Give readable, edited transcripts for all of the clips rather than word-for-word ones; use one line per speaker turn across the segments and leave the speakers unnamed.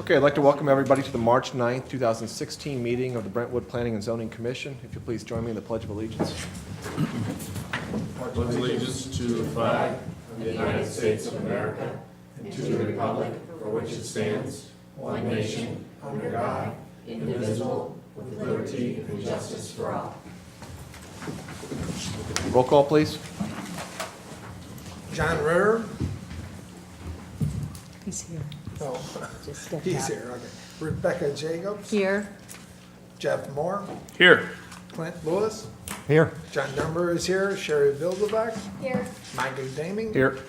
Okay, I'd like to welcome everybody to the March 9th, 2016 meeting of the Brentwood Planning and Zoning Commission. If you'll please join me in the Pledge of Allegiance.
Pledge allegiance to the flag of the United States of America and to the republic for which it stands, one nation, under God, indivisible, with liberty and justice for all.
Roll call, please.
John Ritter?
He's here.
No,
Just stepped
he's
out.
here, okay. Rebecca Jacobs?
Here.
Jeff Moore?
Here.
Clint Lewis?
Here.
John Dunbar is here. Sherry Bilderbeck?
Here.
Michael Daming?
Here.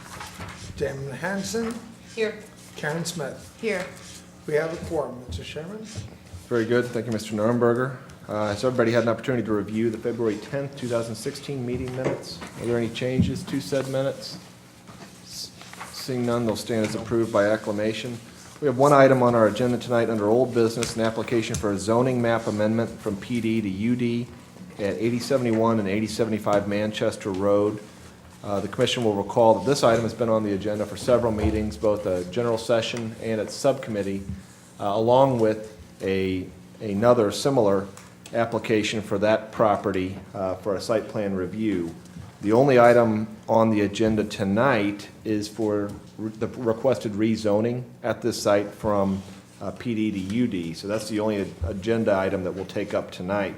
Jim Hansen?
Here.
Karen Smith?
Here.
We have a quorum, Mr. Chairman.
Very good. Thank you, Mr. Nuremberger. Has everybody had an opportunity to review the February 10th, 2016 meeting minutes? Are there any changes to said minutes? Seeing none, they'll stand as approved by acclamation. We have one item on our agenda tonight under old business, an application for a zoning map amendment from PD to UD at 8071 and 8075 Manchester Road. The commission will recall that this item has been on the agenda for several meetings, both a general session and at subcommittee, along with another similar application for that property for a site plan review. The only item on the agenda tonight is for the requested rezoning at this site from PD to UD. So that's the only agenda item that we'll take up tonight.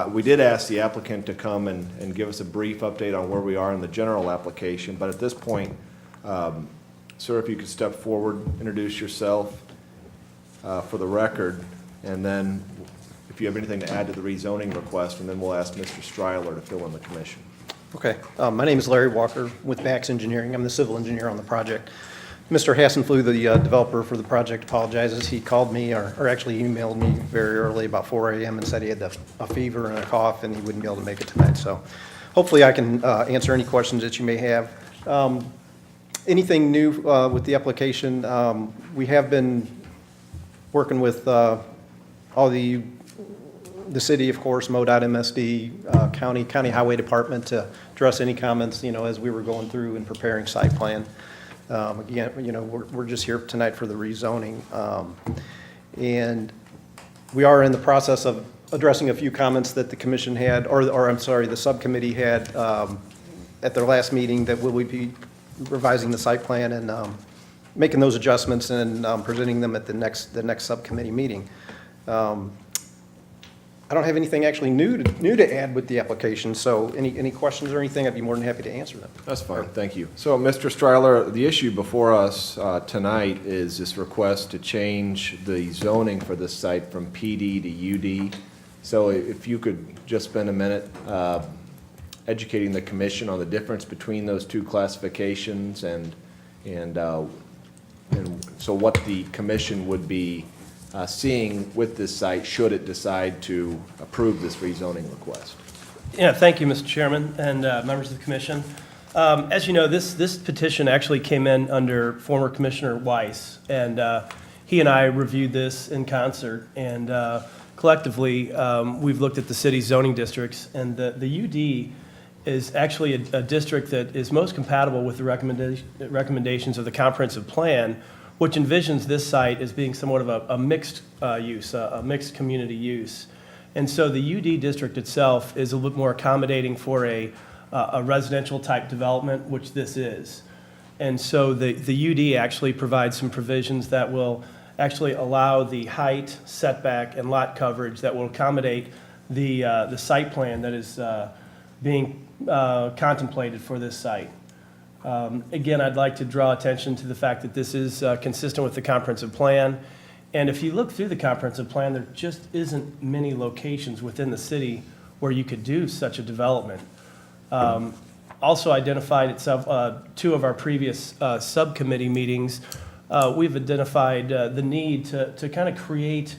We did ask the applicant to come and give us a brief update on where we are in the general application, but at this point, sir, if you could step forward, introduce yourself for the record, and then if you have anything to add to the rezoning request, and then we'll ask Mr. Stryler to fill in the commission.
Okay, my name is Larry Walker with Max Engineering. I'm the civil engineer on the project. Mr. Hassenflew, the developer for the project, apologizes. He called me, or actually emailed me very early, about 4 a.m., and said he had a fever and a cough and he wouldn't be able to make it tonight. So hopefully I can answer any questions that you may have. Anything new with the application? We have been working with all the city, of course, MoDOT, MSD, county highway department to address any comments, as we were going through and preparing site plan. Again, we're just here tonight for the rezoning. And we are in the process of addressing a few comments that the commission had, or I'm sorry, the subcommittee had at their last meeting, that we would be revising the site plan and making those adjustments and presenting them at the next subcommittee meeting. I don't have anything actually new to add with the application, so any questions or anything, I'd be more than happy to answer them.
That's fine, thank you. So, Mr. Stryler, the issue before us tonight is this request to change the zoning for this site from PD to UD. So if you could just spend a minute educating the commission on the difference between those two classifications and so what the commission would be seeing with this site should it decide to approve this rezoning request.
Yeah, thank you, Mr. Chairman and members of the commission. As you know, this petition actually came in under former Commissioner Weiss, and he and I reviewed this in concert, and collectively we've looked at the city's zoning districts, and the UD is actually a district that is most compatible with the recommendations of the comprehensive plan, which envisions this site as being somewhat of a mixed use, a mixed community use. And so the UD district itself is a little bit more accommodating for a residential type development, which this is. And so the UD actually provides some provisions that will actually allow the height, setback, and lot coverage that will accommodate the site plan that is being contemplated for this site. Again, I'd like to draw attention to the fact that this is consistent with the comprehensive plan. And if you look through the comprehensive plan, there just isn't many locations within the city where you could do such a development. Also identified itself, two of our previous subcommittee meetings, we've identified the need to kind of create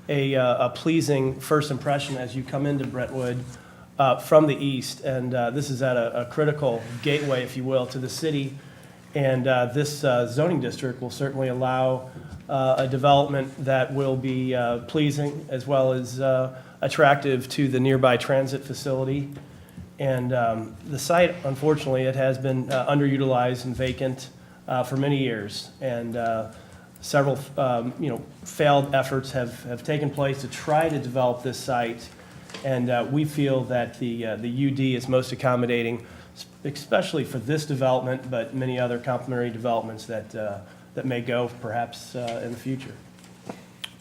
a pleasing first impression as you come into Brentwood from the east, and this is at a critical gateway, if you will, to the city, and this zoning district will certainly allow a development that will be pleasing as well as attractive to the nearby transit facility. And the site, unfortunately, it has been underutilized and vacant for many years, and Several, failed efforts have taken place to try to develop this site, and we feel that the UD is most accommodating, especially for this development, but many other complementary developments that may go perhaps in the future.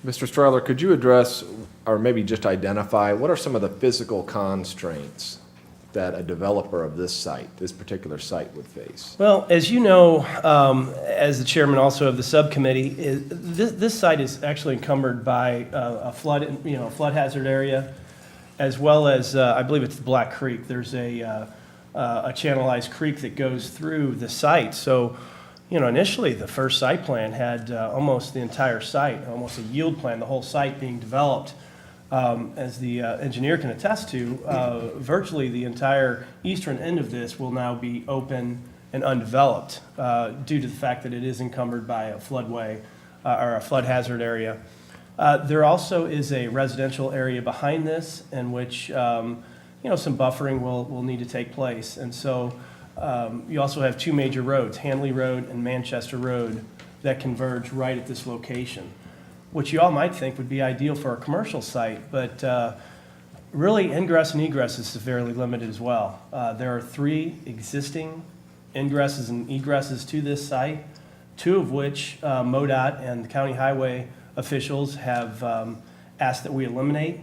Mr. Stryler, could you address, or maybe just identify, what are some of the physical constraints that a developer of this site, this particular site, would face?
Well, as you know, as the chairman also of the subcommittee, this site is actually encumbered by a flood, flood hazard area, as well as, I believe it's the Black Creek. There's a channelized creek that goes through the site. So, initially the first site plan had almost the entire site, almost a yield plan, the whole site being developed. As the engineer can attest to, virtually the entire eastern end of this will now be open and undeveloped due to the fact that it is encumbered by a floodway or a flood hazard area. There also is a residential area behind this in which some buffering will need to take place. And so you also have two major roads, Hanley Road and Manchester Road, that converge right at this location, which you all might think would be ideal for a commercial site, but really ingress and egress is severely limited as well. There are 3 existing ingresses and egresses to this site, 2 of which MoDOT and the county highway officials have asked that we eliminate.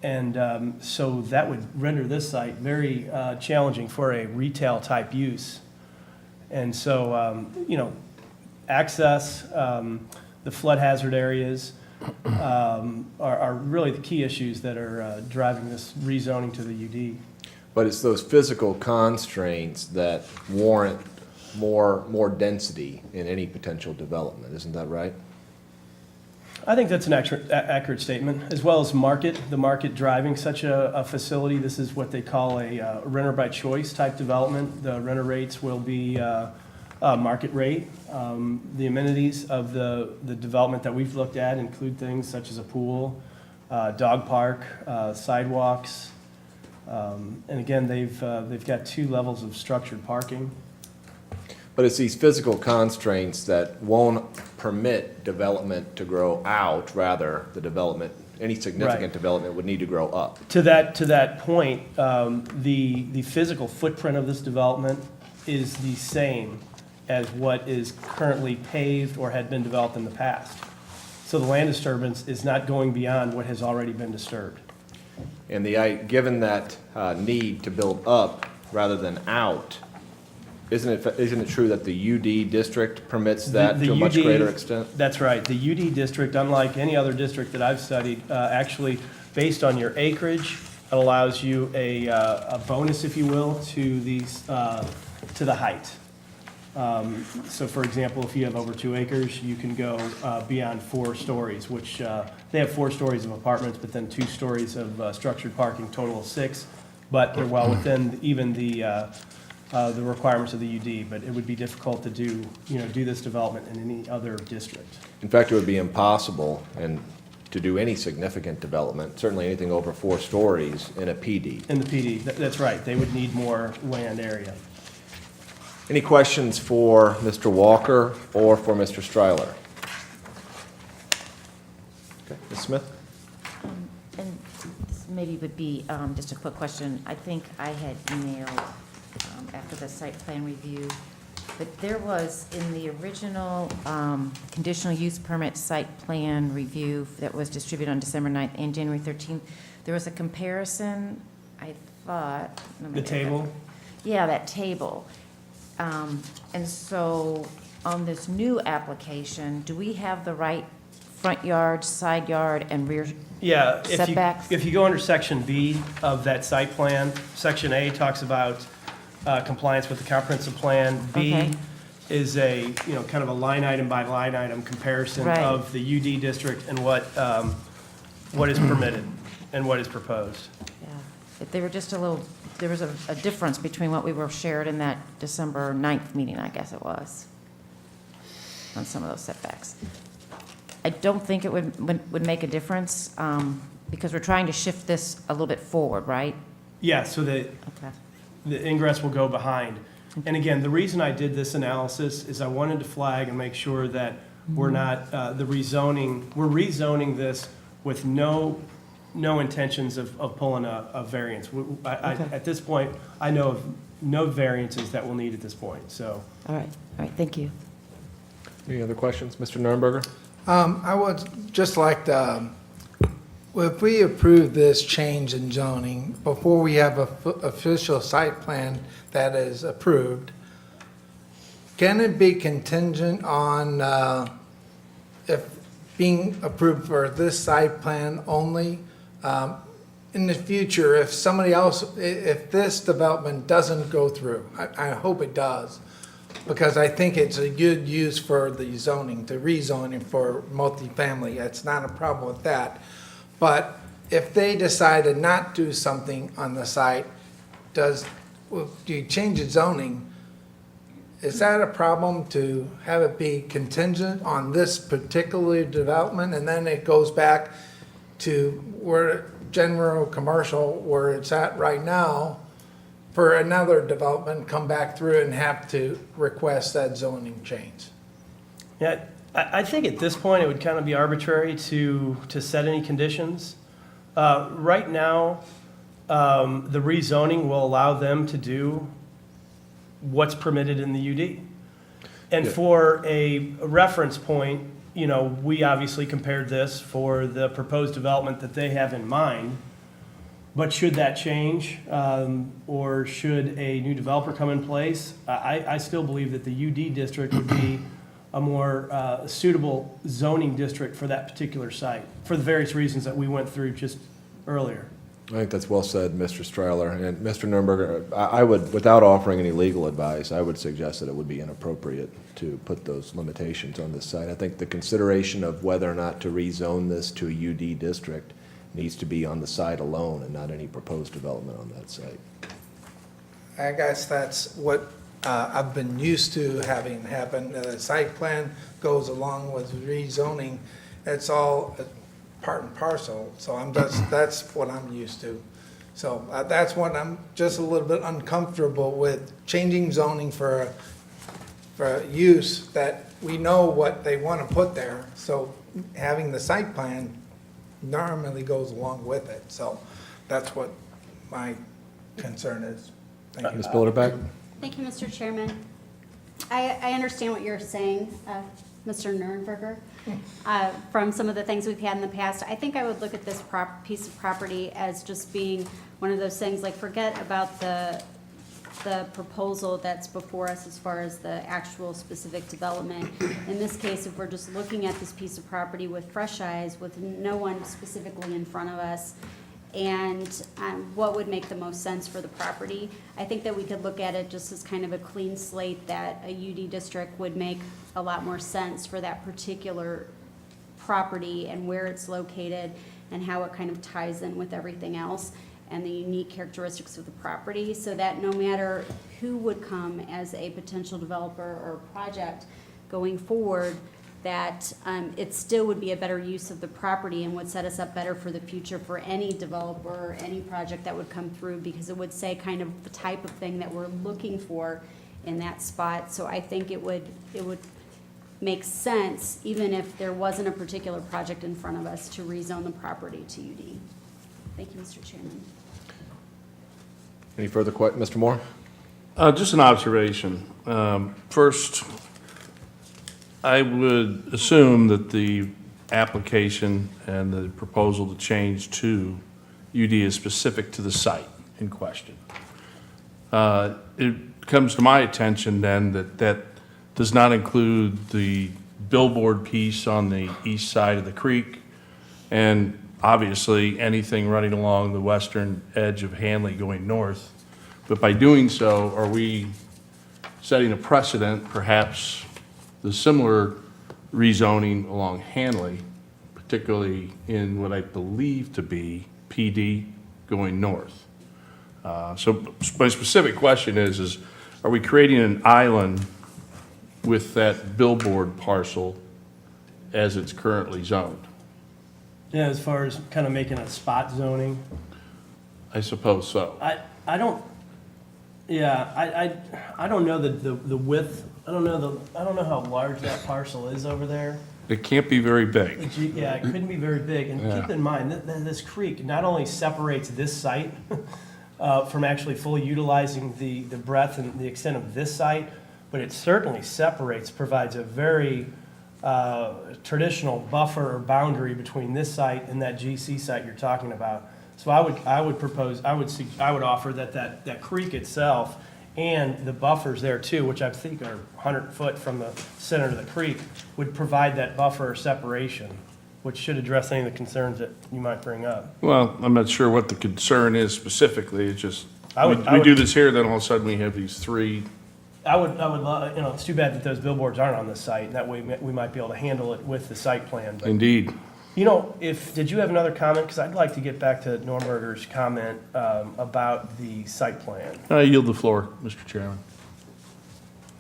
And so that would render this site very challenging for a retail type use. And so, access, the flood hazard areas are really the key issues that are driving this rezoning to the UD.
But it's those physical constraints that warrant more density in any potential development, isn't that right?
I think that's an accurate statement, as well as the market driving such a facility. This is what they call a renter by choice type development. The renter rates will be market rate. The amenities of the development that we've looked at include things such as a pool, dog park, sidewalks, and again, they've got 2 levels of structured parking.
But it's these physical constraints that won't permit development to grow out, rather any significant
Right.
development would need to grow up.
To that point, the physical footprint of this development is the same as what is currently paved or had been developed in the past. So the land disturbance is not going beyond what has already been disturbed.
And given that need to build up rather than out, isn't it true that the UD district permits that to a much
UD
greater extent?
That's right. The UD district, unlike any other district that I've studied, actually, based on your acreage, it allows you a bonus, if you will, to the height. So for example, if you have over 2 acres, you can go beyond 4 stories, which they have 4 stories of apartments, but then 2 stories of structured parking, total of 6. But they're well within even the requirements of the UD, but it would be difficult to do this development in any other district.
In fact, it would be impossible to do any significant development, certainly anything over 4 stories in a PD.
In the PD, that's right. They would need more land area.
Any questions for Mr. Walker or for Mr. Stryler? Okay, Ms. Smith?
And this maybe would be just a quick question. I think I had emailed after the site plan review, but there was in the original conditional use permit site plan review that was distributed on December 9th and January 13th, there was a comparison, I thought.
The table?
Yeah, that table. And so on this new application, do we have the right front yard, side yard, and rear
Yeah,
setbacks?
if you go under section B of that site plan, section A talks about compliance with the comprehensive plan. B
Okay.
is a, kind of a line item by line item comparison
Right.
of the UD district and what is permitted and what is proposed.
Yeah, if they were just a little, there was a difference between what we were shared in that December 9th meeting, I guess it was, on some of those setbacks. I don't think it would make a difference, because we're trying to shift this a little bit forward, right?
Yeah, so
Okay.
the ingress will go behind. And again, the reason I did this analysis is I wanted to flag and make sure that We're not, the rezoning, we're rezoning this with no intentions of pulling a variance. At this point, I know of no variances that we'll need at this point, so.
All right, thank you.
Any other questions? Mr. Nurnberger?
I would just like to, if we approve this change in zoning, before we have a official site plan that is approved, can it be contingent on if being approved for this site plan only? In the future, if somebody else, if this development doesn't go through, I hope it does, because I think it's a good use for the zoning, to rezoning for multifamily. It's not a problem with that. But if they decide to not do something on the site, do you change the zoning? Is that a problem to have it be contingent on this particular development, and then it goes back to where general commercial, where it's at right now, for another development, come back through and have to request that zoning change?
Yeah, I think at this point, it would kind of be arbitrary to set any conditions. Right now, the rezoning will allow them to do what's permitted in the UD. And
Yeah.
for a reference point, you know, we obviously compared this for the proposed development that they have in mind. But should that change, or should a new developer come in place, I still believe that the UD district would be a more suitable zoning district for that particular site, for the various reasons that we went through just earlier.
I think that's well said, Mr. Strahler. And Mr. Nurnberger, I would, without offering any legal advice, I would suggest that it would be inappropriate to put those limitations on this site. I think the consideration of whether or not to rezone this to a UD district needs to be on the site alone and not any proposed development on that site.
I guess that's what I've been used to having happen. The site plan goes along with rezoning. It's all part and parcel. So that's what I'm used to. So that's what I'm just a little bit uncomfortable with, changing zoning for a use that we know what they want to put there. So having the site plan normally goes along with it. So that's what my concern is. Thank you.
Ms. Bilderback?
Thank you, Mr. Chairman. I understand what you're saying, Mr. Nurnberger, from some of the things we've had in the past. I think I would look at this piece of property as just being one of those things, like forget about the proposal that's before us as far as the actual specific development. In this case, if we're just looking at this piece of property with fresh eyes, with no one specifically in front of us, and what would make the most sense for the property, I think that we could look at it just as kind of a clean slate, that a UD district would make a lot more sense for that particular property and where it's located and how it kind of ties in with everything else and the unique characteristics of the property, so that no matter who would come as a potential developer or project going forward, that it still would be a better use of the property and would set us up better for the future for any developer or any project that would come through, because it would say kind of the type of thing that we're looking for in that spot. So I think it would make sense, even if there wasn't a particular project in front of us, to rezone the property to UD. Thank you, Mr. Chairman.
Any further questions? Mr. Moore?
Just an observation. First, I would assume that the application and the proposal to change to UD is specific to the site in question. It comes to my attention then that does not include the billboard piece on the east side of the creek, and obviously anything running along the western edge of Hanley going north. But by doing so, are we setting a precedent, perhaps the similar rezoning along Hanley, particularly in what I believe to be PD going north? So my specific question is are we creating an island with that billboard parcel as it's currently zoned?
Yeah, as far as kind of making a spot zoning,
I suppose so.
I don't, Yeah, I don't know the width, I don't know how large that parcel is over there.
It can't be very big.
Yeah, it couldn't be very big, and keep in mind, this creek not only separates this site from actually fully utilizing the breadth and the extent of this site, but it certainly provides a very traditional buffer or boundary between this site and that GC site you're talking about. So I would offer that creek itself and the buffers there too, which I think are 100 foot from the center of the creek, would provide that buffer or separation, which should address any of the concerns that you might bring up.
Well, I'm not sure what the concern is specifically, it's just,
I would-
we do this here, then all of a sudden we have these three.
I would love, it's too bad that those billboards aren't on this site. That way we might be able to handle it with the site plan. But,
Indeed.
did you have another comment? Because I'd like to get back to Norberger's comment about the site plan.
I yield the floor, Mr. Chairman.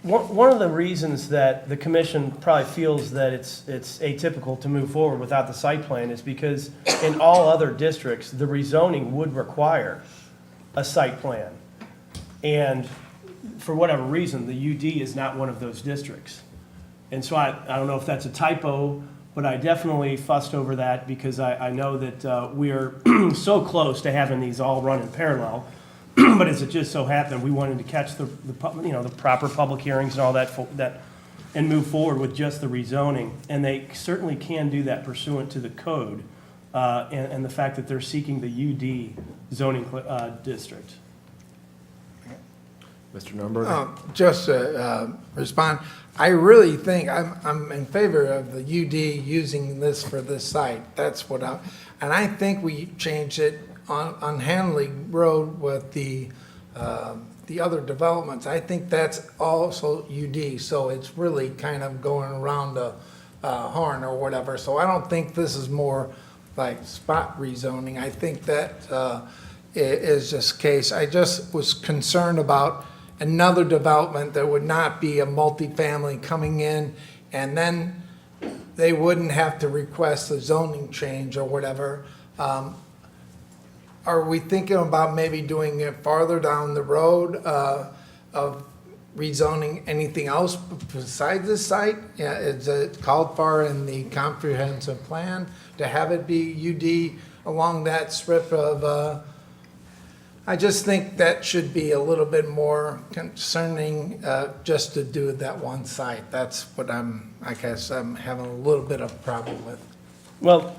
One of the reasons that the commission probably feels that it's atypical to move forward without the site plan is because in all other districts, the rezoning would require a site plan. And for whatever reason, the UD is not one of those districts. And so I don't know if that's a typo, but I definitely fussed over that because I know that we are so close to having these all run in parallel. But as it just so happened, we wanted to catch the proper public hearings and all that and move forward with just the rezoning. And they certainly can do that pursuant to the code and the fact that they're seeking the UD zoning district.
Mr. Nurnberger?
Just to respond, I really think I'm in favor of the UD using this for this site. That's what and I think we changed it on Hanley Road with the other developments. I think that's also UD, so it's really kind of going around the horn or whatever. So I don't think this is more like spot rezoning. I think that is just case. I just was concerned about another development that would not be a multifamily coming in, and then they wouldn't have to request a zoning change or whatever. Are we thinking about maybe doing it farther down the road of rezoning anything else besides this site? Yeah, is it called for in the comprehensive plan to have it be UD along that strip of, I just think that should be a little bit more concerning just to do that one site. That's what I guess I'm having a little bit of a problem with.
Well,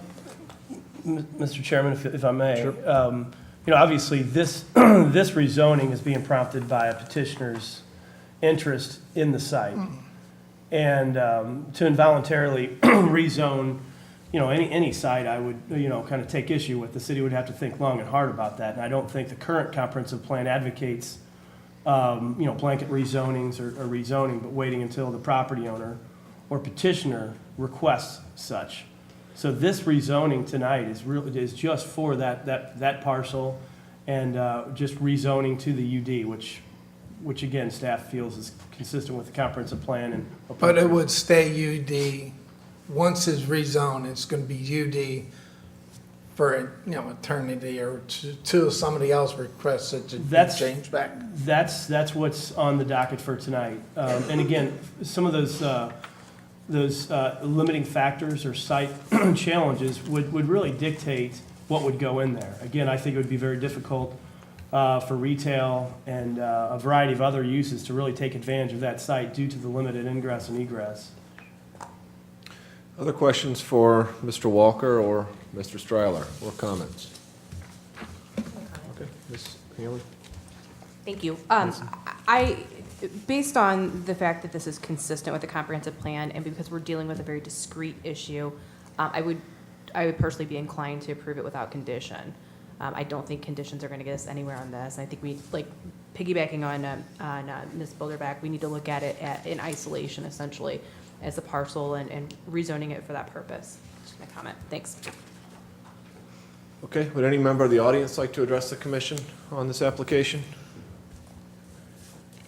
Mr. Chairman, if I may, obviously this this rezoning is being prompted by a petitioner's interest in the site, and to involuntarily rezone, any site, I would kind of take issue with. The city would have to think long and hard about that, and I don't think the current comprehensive plan advocates blanket rezonings or rezoning, but waiting until the property owner or petitioner requests such. So this rezoning tonight is just for that parcel and just rezoning to the UD, which again, staff feels is consistent with the comprehensive plan. And
But it would stay UD, once it's rezoned, it's gonna be UD for, eternity or till somebody else requests it to be changed back.
That's what's on the docket for tonight. And again, some of those limiting factors or site challenges would really dictate what would go in there. Again, I think it would be very difficult for retail and a variety of other uses to really take advantage of that site due to the limited ingress and egress.
Other questions for Mr. Walker or Mr. Stryler, or comments? Okay, Ms. Haley?
Thank you. Based on the fact that this is consistent with the comprehensive plan and because we're dealing with a very discrete issue, I would personally be inclined to approve it without condition. I don't think conditions are going to get us anywhere on this. And I think we, piggybacking on Ms. Boulderback, we need to look at it in isolation, essentially, as a parcel and rezoning it for that purpose. Just my comment. Thanks.
Okay, would any member of the audience like to address the commission on this application?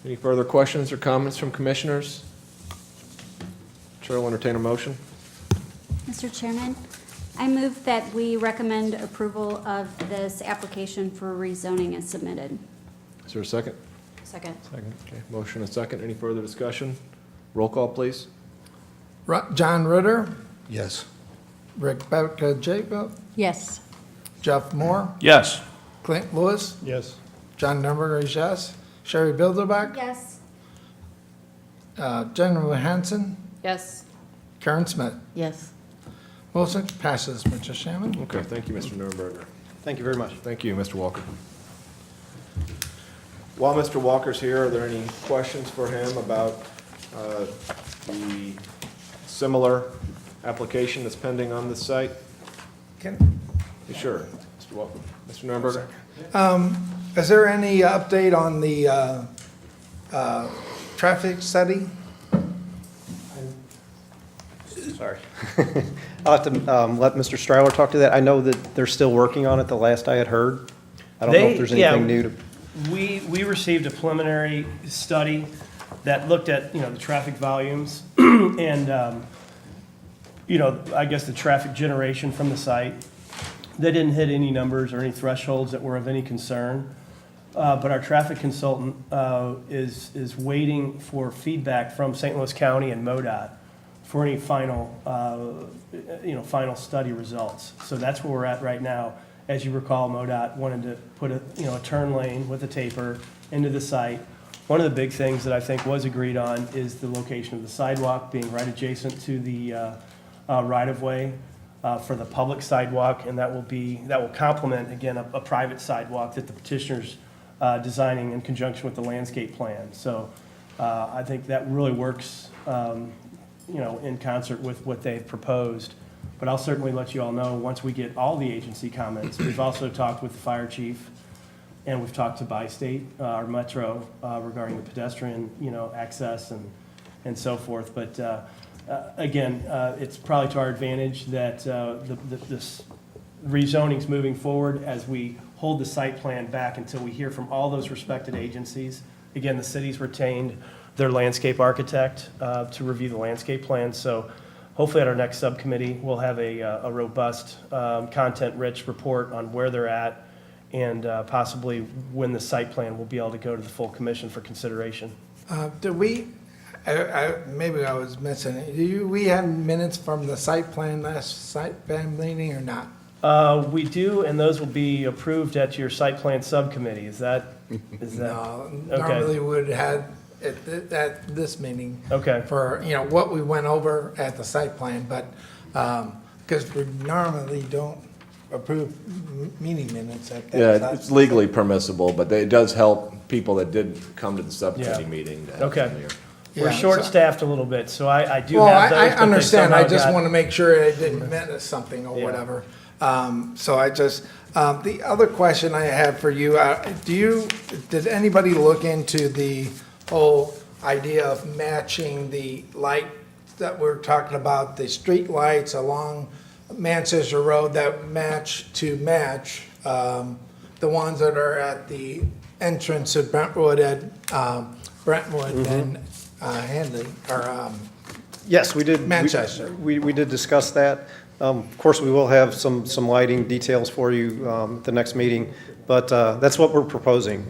Any further questions or comments from commissioners? Chair will entertain a motion.
Mr. Chairman, I move that we recommend approval of this application for rezoning as submitted.
Is there a second?
Second.
Second. Okay, motion and second. Any further discussion? Roll call, please.
John Ritter,
Yes.
Rebecca Jacob,
Yes.
Jeff Moore,
Yes.
Clint Lewis,
Yes.
John Nurnberger is yes, Sherry Bilderbeck,
Yes.
Jennifer Hansen,
Yes.
Karen Smith.
Yes.
Motion passes, Mr. Chairman.
Okay, thank you, Mr. Nurnberger.
Thank you very much.
Thank you, Mr. Walker. While Mr. Walker's here, are there any questions for him about the similar application that's pending on this site? Sure, Mr. Walker. Mr. Nurnberger?
Is there any update on the traffic study?
Sorry. I'll have to let Mr. Stryler talk to that. I know that they're still working on it, the last I had heard. I don't know if there's anything new to.
We received a preliminary study that looked at, the traffic volumes and, I guess the traffic generation from the site. They didn't hit any numbers or any thresholds that were of any concern. But our traffic consultant is waiting for feedback from St. Louis County and MoDOT for any final study results. So that's where we're at right now. As you recall, MoDOT wanted to put a turn lane with a taper into the site. One of the big things that I think was agreed on is the location of the sidewalk being right adjacent to the right-of-way for the public sidewalk, and that will complement, again, a private sidewalk that the petitioner's designing in conjunction with the landscape plan. So I think that really works, in concert with what they've proposed. But I'll certainly let you all know once we get all the agency comments. We've also talked with the fire chief, and we've talked to Bi-State, our Metro, regarding the pedestrian, access and so forth. But again, it's probably to our advantage that this rezoning's moving forward as we hold the site plan back until we hear from all those respected agencies. Again, the city's retained their landscape architect to review the landscape plan. So hopefully at our next subcommittee, we'll have a robust, content-rich report on where they're at and possibly when the site plan will be able to go to the full commission for consideration.
Did we, maybe I was missing it, we have minutes from the last site plan meeting or not?
We do, and those will be approved at your site plan subcommittee. Is that?
No,
okay.
normally would have at this meeting.
Okay.
For, what we went over at the site plan, but, because we normally don't approve meeting minutes at that.
Yeah, it's legally permissible, but it does help people that did come to the subcommittee
Yeah.
meeting to have
Okay.
them here.
We're
Yeah, so-
short-staffed a little bit, so I do
Well,
have those.
I
but they
understand, I
somehow
just
got-
want to make sure I didn't miss something or
Yeah.
whatever. So I just, the other question I had for you, did anybody look into the whole idea of matching the light that we're talking about, the street lights along Manchester Road that match the ones that are at the entrance of Brentwood and Handley, or,
Yes, we did.
Manchester.
We did discuss that. Of course, we will have some lighting details for you at the next meeting, but that's what we're proposing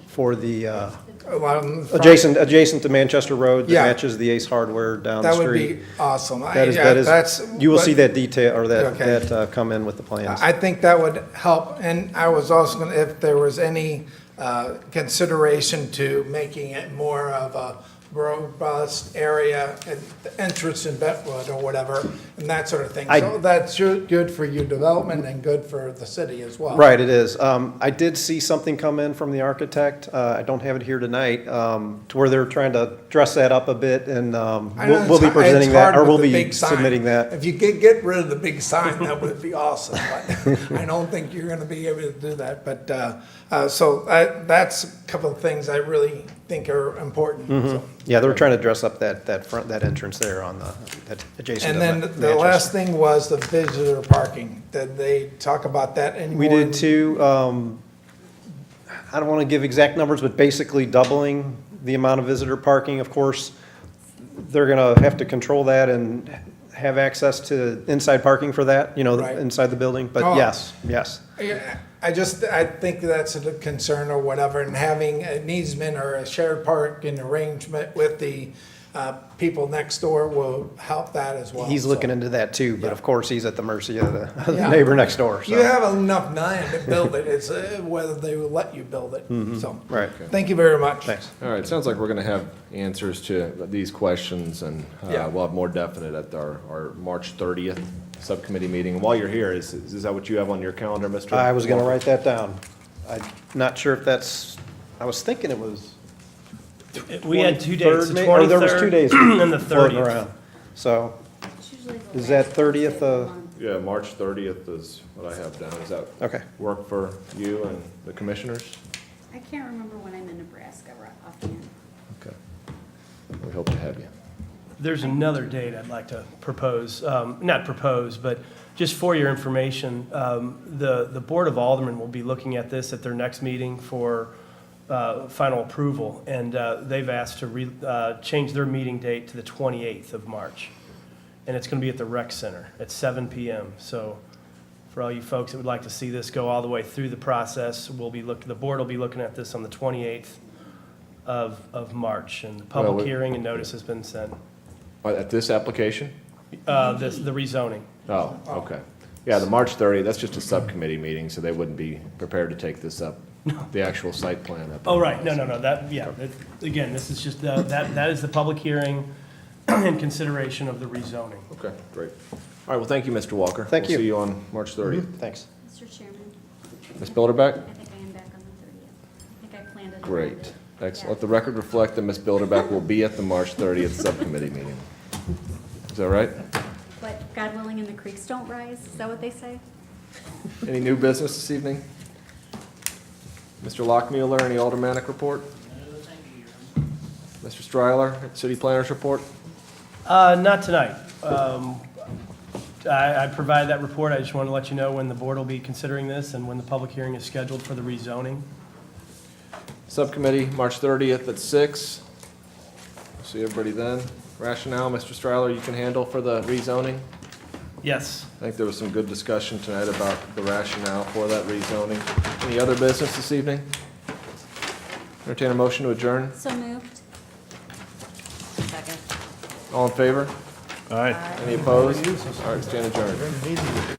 for the
along the front.
adjacent to Manchester Road that
Yeah.
matches the Ace Hardware down the
That
street.
would be awesome.
That is,
That's
you will see
what-
that detail, or
Okay.
that come in with the plans.
I think that would help, and I was also gonna, if there was any consideration to making it more of a robust area at the entrance in Brentwood or whatever, and that sort of thing. So that's good for your development and good for the city as well.
Right, it is. I did see something come in from the architect. I don't have it here tonight, to where they're trying to dress that up a bit, and
I know
we'll be
it's
presenting that,
hard
or
with
we'll
the
be
big sign.
submitting that.
If you could get rid of the big sign, that would be awesome, but I don't think you're gonna be able to do that. But, that's a couple of things I really think are important. So.
Yeah, they were trying to dress up that entrance there on that adjacent
And
to
then the
Manchester.
last thing was the visitor parking. Did they talk about that anymore?
We did too. I don't want to give exact numbers, but basically doubling the amount of visitor parking. Of course, they're going to have to control that and have access to inside parking for that,
Right.
inside the building, but
Oh.
yes, yes.
Yeah, I think that's a concern or whatever, and having an easement or a shared parking arrangement with the people next door will help that as well.
He's
so.
looking into that too, but
Yeah.
of course, he's at the mercy of the
Yeah.
neighbor next door, so.
You have enough land to build it, it's whether they will let you build it, so.
Right,
Thank you very much.
thanks.
All right, sounds like we're going to have answers to these questions, and
Yeah.
we'll have more definite at our March 30th subcommittee meeting. While you're here, is that what you have on your calendar, Mr.?
I was gonna
Walker?
write that down. I'm not sure if that's, I was thinking it was.
We had 2 dates, the
23rd, or there was 2
23rd
days
and the
floating
30th.
around. So,
It's usually the
Is that
last
30th,
Wednesday of the month.
Yeah, March 30th is what I have down. Does that
okay.
work for you and the commissioners?
I can't remember when I'm in Nebraska right offhand.
Okay. We hope to have you.
There's another date I'd like to propose, not propose, but just for your information, the Board of Aldermen will be looking at this at their next meeting for final approval, and they've asked to change their meeting date to the 28th of March. And it's going to be at the Rec Center at 7 PM. So for all you folks that would like to see this go all the way through the process, the board will be looking at this on the 28th of March, and the
Well,
public
we-
hearing and notice has been sent.
At this application?
The rezoning.
Oh, okay. Yeah, the March 30th, that's just a subcommittee meeting, so they wouldn't be prepared to take this up, the actual site plan up.
Oh, right, no, again, this is just, that is the public hearing in consideration of the rezoning.
Okay, great. All right, well, thank you, Mr. Walker.
Thank you.
We'll see you on March 30th.
Thanks.
Mr. Chairman,
Ms. Bilderbeck?
I think I am back on the 30th. I think I planned it. around
Great.
it.
Excellent.
Yeah.
Let the record reflect that Ms. Bilderbeck will be at the March 30th subcommittee meeting. Is that right?
But God willing and the creeks don't rise, is that what they say?
Any new business this evening? Mr. Lockmuller, any aldermanic report? Mr. Stryler, city planners report?
Not tonight. I provided that report, I just want to let you know when the board will be considering this and when the public hearing is scheduled for the rezoning.
Subcommittee, March 30th at 6. See everybody then. Rationale, Mr. Stryler, you can handle for the rezoning?
Yes.
I think there was some good discussion tonight about the rationale for that rezoning. Any other business this evening? Entertain a motion to adjourn.
So moved.
Second.
All in favor?
All right.
Any opposed? All right, stand adjourned.